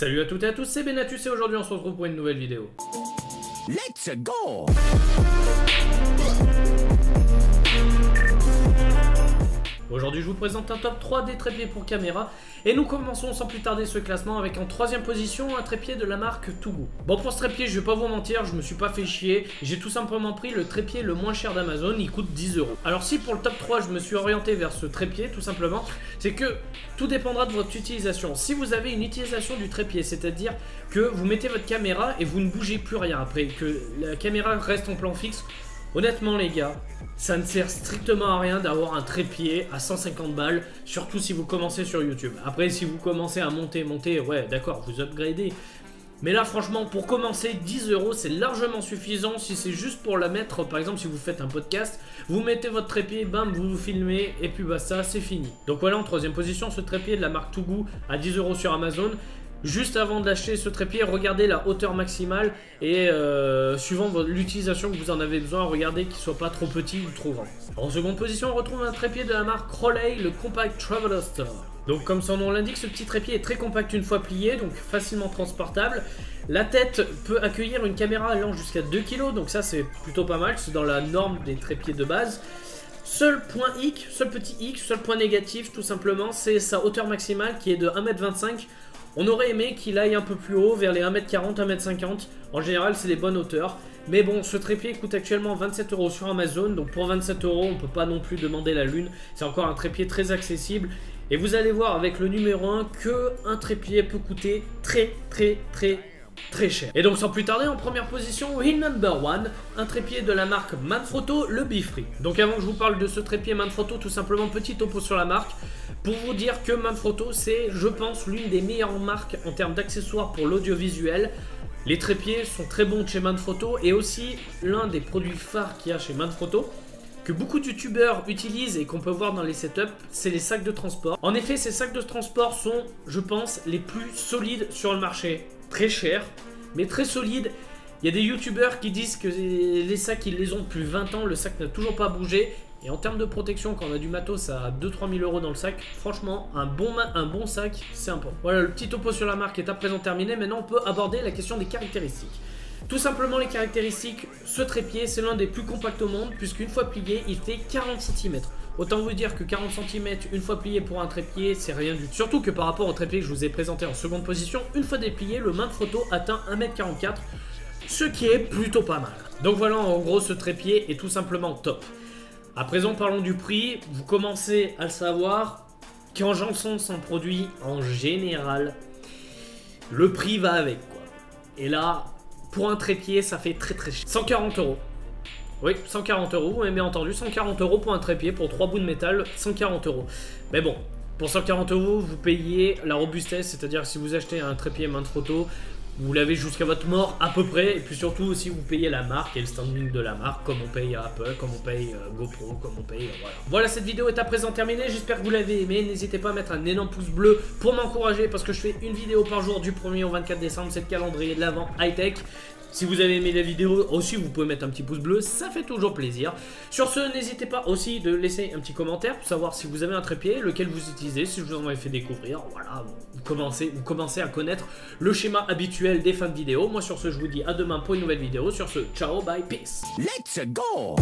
Salut à toutes et à tous, c'est Benatus et aujourd'hui on se retrouve pour une nouvelle vidéo. Let's go! Aujourd'hui je vous présente un top 3 des trépieds pour caméra et nous commençons sans plus tarder ce classement avec en troisième position un trépied de la marque Tougou. Bon, pour ce trépied je vais pas vous mentir, je me suis pas fait chier, j'ai tout simplement pris le trépied le moins cher d'Amazon, il coûte 10 €. Alors si pour le top 3 je me suis orienté vers ce trépied tout simplement, c'est que tout dépendra de votre utilisation. Si vous avez une utilisation du trépied, c'est-à-dire que vous mettez votre caméra et vous ne bougez plus rien après, que la caméra reste en plan fixe, honnêtement les gars, ça ne sert strictement à rien d'avoir un trépied à 150 balles, surtout si vous commencez sur YouTube. Après si vous commencez à monter, ouais d'accord, vous upgradez. Mais là franchement pour commencer 10 € c'est largement suffisant. Si c'est juste pour la mettre, par exemple si vous faites un podcast, vous mettez votre trépied, bam, vous vous filmez et puis basta, c'est fini. Donc voilà, en troisième position ce trépied de la marque Tougou à 10 € sur Amazon. Juste avant d'acheter ce trépied, regardez la hauteur maximale et suivant l'utilisation que vous en avez besoin, regardez qu'il ne soit pas trop petit ou trop grand. En seconde position, on retrouve un trépied de la marque Roley, le Compact Traveler Store. Donc comme son nom l'indique, ce petit trépied est très compact une fois plié, donc facilement transportable. La tête peut accueillir une caméra allant jusqu'à 2 kg, donc ça c'est plutôt pas mal, c'est dans la norme des trépieds de base. Seul petit hic, seul point négatif tout simplement, c'est sa hauteur maximale qui est de 1,25 m. On aurait aimé qu'il aille un peu plus haut, vers les 1,40 m, 1,50 m. En général, c'est les bonnes hauteurs. Mais bon, ce trépied coûte actuellement 27 € sur Amazon. Donc pour 27 €, on ne peut pas non plus demander la lune. C'est encore un trépied très accessible. Et vous allez voir avec le numéro 1 qu'un trépied peut coûter très cher. Et donc sans plus tarder, en première position, in number 1, un trépied de la marque Manfrotto, le Bifree. Donc avant que je vous parle de ce trépied Manfrotto, tout simplement petit topo sur la marque. Pour vous dire que Manfrotto, c'est, je pense, l'une des meilleures marques en termes d'accessoires pour l'audiovisuel. Les trépieds sont très bons de chez Manfrotto et aussi l'un des produits phares qu'il y a chez Manfrotto, que beaucoup de youtubeurs utilisent et qu'on peut voir dans les setups, c'est les sacs de transport. En effet, ces sacs de transport sont, je pense, les plus solides sur le marché. Très cher, mais très solides. Il y a des youtubeurs qui disent que les sacs, ils les ont depuis 20 ans, le sac n'a toujours pas bougé. Et en termes de protection, quand on a du matos à 2-3 000 € dans le sac, franchement, un bon sac, c'est important. Voilà, le petit topo sur la marque est à présent terminé. Maintenant, on peut aborder la question des caractéristiques. Tout simplement, les caractéristiques, ce trépied, c'est l'un des plus compacts au monde, puisqu'une fois plié, il fait 40 cm. Autant vous dire que 40 cm, une fois plié pour un trépied, c'est rien du tout. Surtout que par rapport au trépied que je vous ai présenté en seconde position, une fois déplié, le Manfrotto atteint 1,44 m, ce qui est plutôt pas mal. Donc voilà, en gros, ce trépied est tout simplement top. À présent, parlons du prix. Vous commencez à le savoir, quand j'encense un produit, en général, le prix va avec, quoi. Et là, pour un trépied, ça fait très cher. 140 €. Oui, 140 €, vous m'avez bien entendu, 140 € pour un trépied, pour 3 bouts de métal, 140 €. Mais bon, pour 140 €, vous payez la robustesse, c'est-à-dire si vous achetez un trépied Manfrotto, vous l'avez jusqu'à votre mort à peu près, et puis surtout aussi vous payez la marque et le standing de la marque, comme on paye à Apple, comme on paye GoPro, comme on paye, voilà. Voilà, cette vidéo est à présent terminée, j'espère que vous l'avez aimé, n'hésitez pas à mettre un énorme pouce bleu pour m'encourager, parce que je fais une vidéo par jour du 1er au 24 décembre, c'est le calendrier de l'Avent high-tech. Si vous avez aimé la vidéo aussi, vous pouvez mettre un petit pouce bleu, ça fait toujours plaisir. Sur ce, n'hésitez pas aussi de laisser un petit commentaire pour savoir si vous avez un trépied, lequel vous utilisez, si je vous en ai fait découvrir. Voilà, vous commencez à connaître le schéma habituel des fans de vidéo. Moi sur ce, je vous dis à demain pour une nouvelle vidéo. Sur ce, ciao, bye, peace. Let's go!